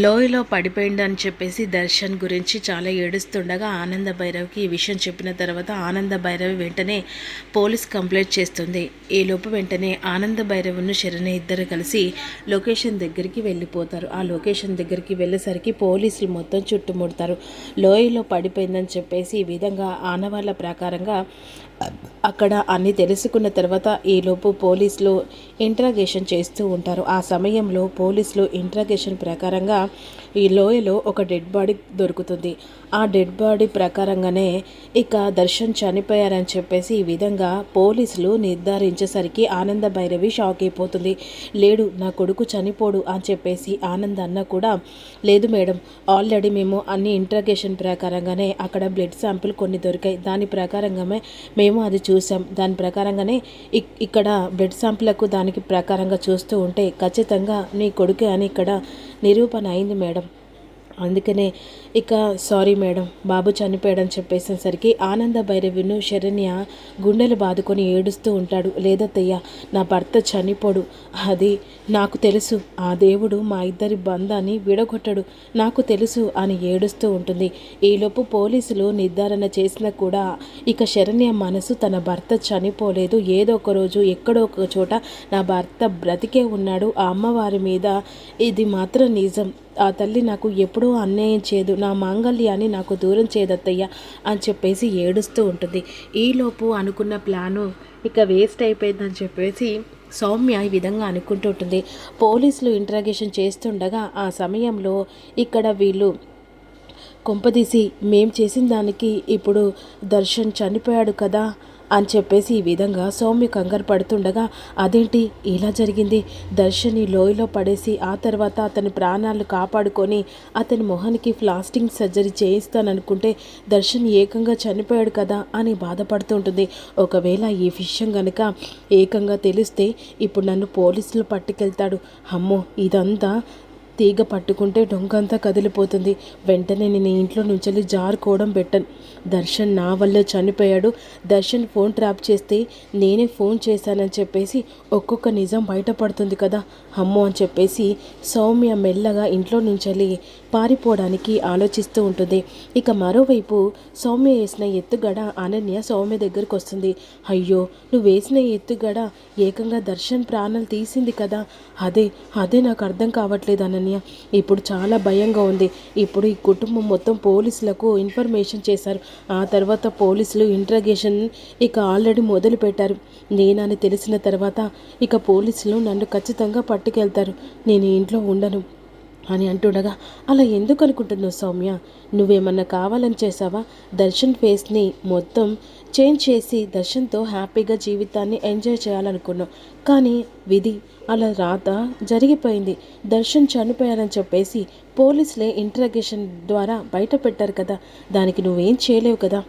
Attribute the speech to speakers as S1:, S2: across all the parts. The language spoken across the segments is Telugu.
S1: లోయలో పడిపోయిందని చెప్పేసి దర్శన్ గురించి చాలా ఏడుస్తుండగా ఆనంద భైరవ్కి ఈ విషయం చెప్పిన తర్వాత ఆనంద భైరవి వెంటనే పోలీస్ కంప్లైంట్ చేస్తుంది. ఈలోపు వెంటనే ఆనంద భైరవ్ను శరణ్య ఇద్దరు కలిసి లొకేషన్ దగ్గరికి వెళ్ళిపోతారు. ఆ లొకేషన్ దగ్గరికి వెళ్ళేసరికి పోలీసులు మొత్తం చుట్టుముడతారు. లోయలో పడిపోయిందని చెప్పేసి ఈ విధంగా ఆనవాళ్ళ ప్రకారంగా అక్కడ అన్నీ తెలుసుకున్న తర్వాత ఈలోపు పోలీసులు ఇంట్రాగేషన్ చేస్తూ ఉంటారు. ఆ సమయంలో పోలీసులు ఇంట్రాగేషన్ ప్రకారంగా ఈ లోయలో ఒక డెడ్ బాడీ దొరుకుతుంది. ఆ డెడ్ బాడీ ప్రకారంగానే ఇక దర్శన్ చనిపోయారని చెప్పేసి ఈ విధంగా పోలీసులు నిర్ధారించేసరికి ఆనంద భైరవి షాక్ అయిపోతుంది. లేడు, నా కొడుకు చనిపోడు అని చెప్పేసి ఆనంద్ అన్న కూడా, లేదు మేడం, ఆల్రెడీ మేము అన్ని ఇంట్రాగేషన్ ప్రకారంగానే అక్కడ బ్లడ్ శాంపిల్ కొన్ని దొరికాయి, దాని ప్రకారంగానే మేము అది చూసాం, దాని ప్రకారంగానే ఇక్కడ బ్లడ్ శాంపిల్కు దానికి ప్రకారంగా చూస్తూ ఉంటే ఖచ్చితంగా నీ కొడుకే అని ఇక్కడ నిరూపణ అయింది మేడం. అందుకనే ఇక సారీ మేడం, బాబు చనిపోయాడని చెప్పేసేసరికి ఆనంద భైరవిను శరణ్య గుండెలు బాదుకొని ఏడుస్తూ ఉంటాడు. లేదత్తయ్య, నా భర్త చనిపోడు, అది నాకు తెలుసు, ఆ దేవుడు మా ఇద్దరి బంధాన్ని విడగొట్టడు, నాకు తెలుసు అని ఏడుస్తూ ఉంటుంది. ఈలోపు పోలీసులు నిర్ధారణ చేసినా కూడా ఇక శరణ్య మనసు తన భర్త చనిపోలేదు, ఏదో ఒక రోజు ఎక్కడో ఒక చోట నా భర్త బ్రతికే ఉన్నాడు, ఆ అమ్మవారి మీద ఇది మాత్రం నిజం, ఆ తల్లి నాకు ఎప్పుడూ అన్యాయం చేయదు, నా మాంగళ్యాన్ని నాకు దూరం చేయదత్తయ్య అని చెప్పేసి ఏడుస్తూ ఉంటుంది. ఈలోపు అనుకున్న ప్లాను ఇక వేస్ట్ అయిపోయిందని చెప్పేసి సౌమ్య ఈ విధంగా అనుకుంటూ ఉంటుంది. పోలీసులు ఇంట్రాగేషన్ చేస్తుండగా ఆ సమయంలో ఇక్కడ వీళ్ళు కొంపదీసి మేం చేసిన దానికి ఇప్పుడు దర్శన్ చనిపోయాడు కదా అని చెప్పేసి ఈ విధంగా సౌమ్య కంగారు పడుతుండగా, అదేంటి ఇలా జరిగింది, దర్శని లోయలో పడేసి ఆ తర్వాత అతని ప్రాణాలు కాపాడుకొని అతని మొహానికి ప్లాస్టిక్ సర్జరీ చేయిస్తాననుకుంటే దర్శన్ ఏకంగా చనిపోయాడు కదా అని బాధపడుతుంటుంది. ఒకవేళ ఈ విషయం కనుక ఏకంగా తెలిస్తే ఇప్పుడు నన్ను పోలీసులు పట్టుకెళ్తాడు, అమ్మో ఇదంతా తీగ పట్టుకుంటే డొంకంతా కదిలిపోతుంది, వెంటనే నేను ఇంట్లో నుంచి జారుకోవడం బెటర్, దర్శన్ నా వల్ల చనిపోయాడు, దర్శన్ ఫోన్ ట్రాప్ చేస్తే నేనే ఫోన్ చేశానని చెప్పేసి ఒక్కొక్క నిజం బయటపడుతుంది కదా, అమ్మో అని చెప్పేసి సౌమ్య మెల్లగా ఇంట్లో నుంచి పారిపోవడానికి ఆలోచిస్తూ ఉంటుంది. ఇక మరోవైపు సౌమ్య వేసిన ఎత్తుగడ అనన్య సౌమ్య దగ్గరికి వస్తుంది. అయ్యో, నువ్వు వేసిన ఎత్తుగడ ఏకంగా దర్శన్ ప్రాణాలు తీసింది కదా, అదే అదే నాకు అర్థం కావట్లేదు అనన్య, ఇప్పుడు చాలా భయంగా ఉంది. ఇప్పుడు ఈ కుటుంబం మొత్తం పోలీసులకు ఇన్ఫర్మేషన్ చేశారు, ఆ తర్వాత పోలీసులు ఇంట్రాగేషన్ ఇక ఆల్రెడీ మొదలు పెట్టారు, నేనని తెలిసిన తర్వాత ఇక పోలీసులు నన్ను ఖచ్చితంగా పట్టుకెళ్తారు, నేను ఇంట్లో ఉండను అని అంటుండగా, అలా ఎందుకు అనుకుంటున్నావు సౌమ్య, నువ్వేమన్నా కావాలని చేసావా, దర్శన్ ఫేస్ని మొత్తం చేంజ్ చేసి దర్శన్తో హ్యాపీగా జీవితాన్ని ఎంజాయ్ చేయాలనుకున్నావు, కానీ విధి అలా రాత జరిగిపోయింది, దర్శన్ చనిపోయారని చెప్పేసి పోలీసులే ఇంట్రాగేషన్ ద్వారా బయట పెట్టారు కదా, దానికి నువ్వేం చేయలేవు కదా,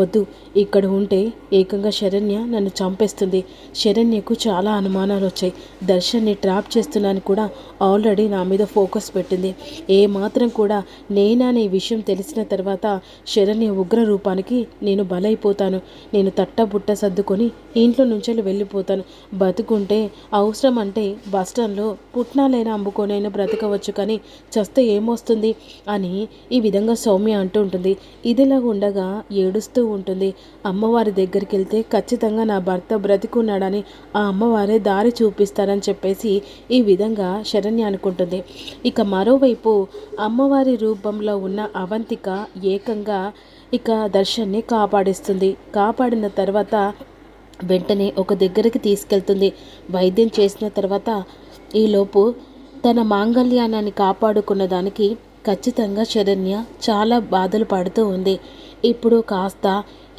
S1: వద్దు, ఇక్కడ ఉంటే ఏకంగా శరణ్య నన్ను చంపేస్తుంది, శరణ్యకు చాలా అనుమానాలు వచ్చాయి, దర్శన్ని ట్రాప్ చేస్తున్నాను కూడా ఆల్రెడీ నా మీద ఫోకస్ పెట్టింది, ఏ మాత్రం కూడా నేననే విషయం తెలిసిన తర్వాత శరణ్య ఉగ్ర రూపానికి నేను బలైపోతాను, నేను తట్టబుట్ట సర్దుకొని ఇంట్లో నుంచి వెళ్ళిపోతాను, బతుకుంటే అవసరం అంటే బస్టాండ్లో పుట్నాలైనా అమ్ముకొనైనా బ్రతకవచ్చు, కానీ చస్తే ఏమొస్తుంది అని ఈ విధంగా సౌమ్య అంటూ ఉంటుంది. ఇదిలా ఉండగా ఏడుస్తూ ఉంటుంది. అమ్మవారి దగ్గరికి వెళ్తే ఖచ్చితంగా నా భర్త బ్రతికున్నాడని ఆ అమ్మవారే దారి చూపిస్తారని చెప్పేసి ఈ విధంగా శరణ్య అనుకుంటుంది. ఇక మరోవైపు అమ్మవారి రూపంలో ఉన్న అవంతిక ఏకంగా ఇక దర్శన్ని కాపాడిస్తుంది. కాపాడిన తర్వాత వెంటనే ఒక దగ్గరికి తీసుకెళ్తుంది. వైద్యం చేసిన తర్వాత ఈలోపు తన మాంగళ్యాన్ని కాపాడుకున్న దానికి ఖచ్చితంగా శరణ్య చాలా బాధలు పడుతూ ఉంది. ఇప్పుడు కాస్త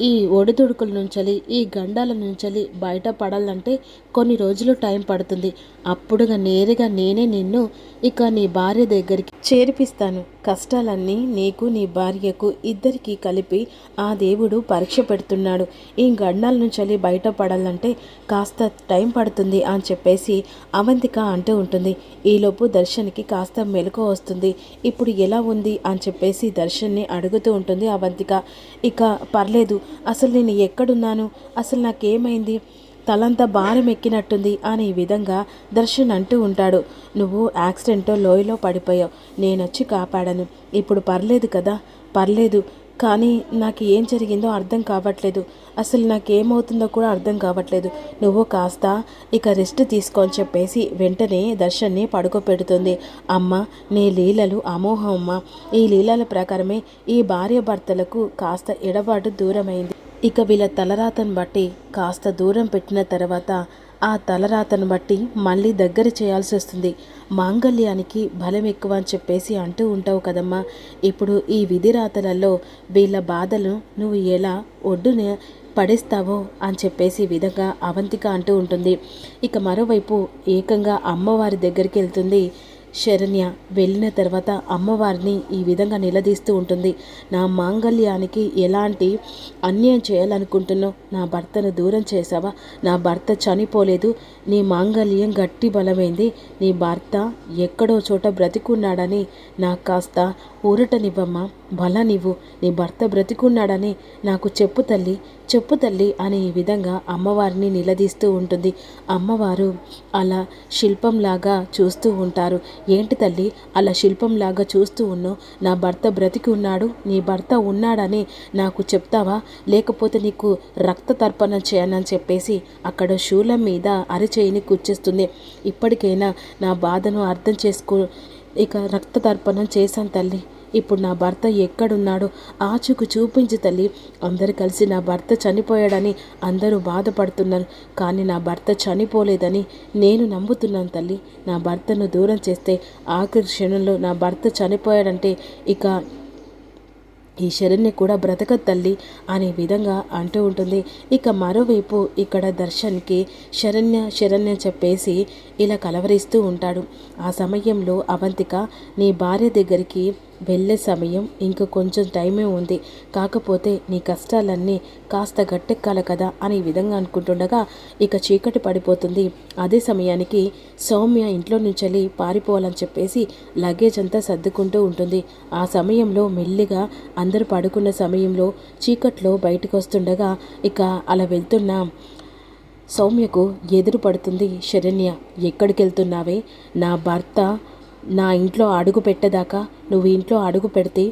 S1: ఈ ఒడిదుడుకుల నుంచి ఈ గండాల నుంచి బయటపడాలంటే కొన్ని రోజులు టైం పడుతుంది, అప్పుడుగా నేరుగా నేనే నిన్ను ఇక నీ భార్య దగ్గరికి చేర్పిస్తాను, కష్టాలన్నీ నీకు నీ భార్యకు ఇద్దరికి కలిపి ఆ దేవుడు పరీక్ష పెడుతున్నాడు, ఈ గండాల నుంచి బయటపడాలంటే కాస్త టైం పడుతుంది అని చెప్పేసి అవంతిక అంటూ ఉంటుంది. ఈలోపు దర్శన్కి కాస్త మెలకువ వస్తుంది. ఇప్పుడు ఎలా ఉంది అని చెప్పేసి దర్శన్ని అడుగుతూ ఉంటుంది అవంతిక. ఇక పర్లేదు, అసలు నేను ఎక్కడున్నాను, అసలు నాకేమైంది, తలంతా భారం ఎక్కినట్టుంది అనే విధంగా దర్శన్ అంటూ ఉంటాడు. నువ్వు యాక్సిడెంట్లో లోయలో పడిపోయావు, నేనొచ్చి కాపాడాను, ఇప్పుడు పర్లేదు కదా? పర్లేదు, కానీ నాకు ఏం జరిగిందో అర్థం కావట్లేదు, అసలు నాకేమవుతుందో కూడా అర్థం కావట్లేదు, నువ్వు కాస్త ఇక రెస్ట్ తీసుకో అని చెప్పేసి వెంటనే దర్శన్ని పడుకోపెడుతుంది. అమ్మ, నీ లీలలు అమోఘం అమ్మ. ఈ లీలల ప్రకారమే ఈ భార్యాభర్తలకు కాస్త ఎడబాటు దూరమైంది. ఇక వీళ్ళ తలరాతను బట్టి కాస్త దూరం పెట్టిన తర్వాత ఆ తలరాతను బట్టి మళ్ళీ దగ్గర చేయాల్సి వస్తుంది. మాంగళ్యానికి బలం ఎక్కువ అని చెప్పేసి అంటూ ఉంటావు కదమ్మా. ఇప్పుడు ఈ విధి రాతలలో వీళ్ళ బాధలు నువ్వు ఎలా ఒడ్డున పడేస్తావో అని చెప్పేసి విధంగా అవంతిక అంటూ ఉంటుంది. ఇక మరోవైపు ఏకంగా అమ్మవారి దగ్గరికి వెళ్తుంది శరణ్య. వెళ్ళిన తర్వాత అమ్మవారిని ఈ విధంగా నిలదీస్తూ ఉంటుంది. నా మాంగళ్యానికి ఎలాంటి అన్యాయం చేయాలనుకుంటున్నావు? నా భర్తను దూరం చేసావా? నా భర్త చనిపోలేదు, నీ మాంగళ్యం గట్టి బలమైంది, నీ భర్త ఎక్కడో చోట బ్రతికున్నాడని నాకు కాస్త ఊరటనివ్వమ్మా, బలానివ్వు, నీ భర్త బ్రతికున్నాడని నాకు చెప్పు తల్లి, చెప్పు తల్లి అని ఈ విధంగా అమ్మవారిని నిలదీస్తూ ఉంటుంది. అమ్మవారు అలా శిల్పంలాగా చూస్తూ ఉంటారు. ఏంటి తల్లి అలా శిల్పంలాగా చూస్తూ ఉన్నావు? నా భర్త బ్రతికి ఉన్నాడు, నీ భర్త ఉన్నాడని నాకు చెప్తావా? లేకపోతే నీకు రక్త తర్పణం చేయనని చెప్పేసి అక్కడ శూలం మీద అరిచేయిని కూర్చేస్తుంది. ఇప్పటికైనా నా బాధను అర్థం చేసుకో. ఇక రక్త తర్పణం చేశాను తల్లి, ఇప్పుడు నా భర్త ఎక్కడున్నాడో ఆచూకు చూపించి తల్లి. అందరూ కలిసి నా భర్త చనిపోయాడని అందరూ బాధపడుతున్నారు, కానీ నా భర్త చనిపోలేదని నేను నమ్ముతున్నాను తల్లి. నా భర్తను దూరం చేస్తే ఆఖరి క్షణంలో నా భర్త చనిపోయాడంటే ఇక ఈ శరణ్య కూడా బ్రతకదు తల్లి అనే విధంగా అంటూ ఉంటుంది. ఇక మరోవైపు ఇక్కడ దర్శన్కి శరణ్య చెప్పేసి ఇలా కలవరిస్తూ ఉంటాడు. ఆ సమయంలో అవంతిక, నీ భార్య దగ్గరికి వెళ్ళే సమయం ఇంక కొంచెం టైమే ఉంది, కాకపోతే నీ కష్టాలన్నీ కాస్త గట్టెక్కాలి కదా అని విధంగా అనుకుంటుండగా ఇక చీకటి పడిపోతుంది. అదే సమయానికి సౌమ్య ఇంట్లో నుంచి పారిపోవాలని చెప్పేసి లగేజ్ అంతా సర్దుకుంటూ ఉంటుంది. ఆ సమయంలో మెల్లిగా అందరూ పడుకున్న సమయంలో చీకట్లో బయటకు వస్తుండగా ఇక అలా వెళ్తున్న సౌమ్యకు ఎదురు పడుతుంది శరణ్య. ఎక్కడికి వెళ్తున్నావే? నా భర్త నా ఇంట్లో అడుగు పెట్టేదాకా నువ్వు ఇంట్లో అడుగు పెడితే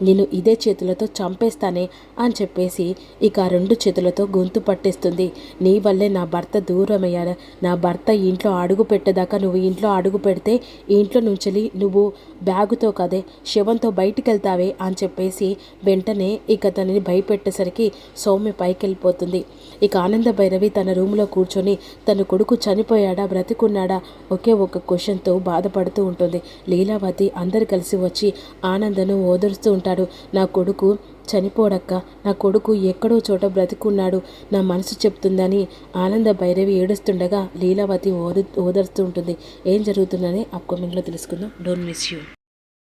S1: నేను ఇదే చేతులతో చంపేస్తానే అని చెప్పేసి ఇక రెండు చేతులతో గొంతు పట్టేస్తుంది. నీ వల్లే నా భర్త దూరమయ్యాడు, నా భర్త ఇంట్లో అడుగు పెట్టేదాకా నువ్వు ఇంట్లో అడుగు పెడితే ఈ ఇంట్లో నుంచి నువ్వు బ్యాగుతో కదే శవంతో బయటికి వెళ్తావే అని చెప్పేసి వెంటనే ఇక తనని భయపెట్టేసరికి సౌమ్య పైకి వెళ్ళిపోతుంది. ఇక ఆనంద భైరవి తన రూమ్లో కూర్చొని తన కొడుకు చనిపోయాడా బ్రతికున్నాడా ఒకే ఒక క్వశ్చన్తో బాధపడుతూ ఉంటుంది. లీలావతి అందరు కలిసి వచ్చి ఆనందను ఓదరుస్తూ ఉంటాడు. నా కొడుకు చనిపోడక్క, నా కొడుకు ఎక్కడో చోట బ్రతికున్నాడు, నా మనసు చెప్తుందని ఆనంద భైరవి ఏడుస్తుండగా లీలావతి ఓదరుస్తూ ఉంటుంది. ఏం జరుగుతుందని అప్కమింగ్లో తెలుసుకుందాం. Don't miss you.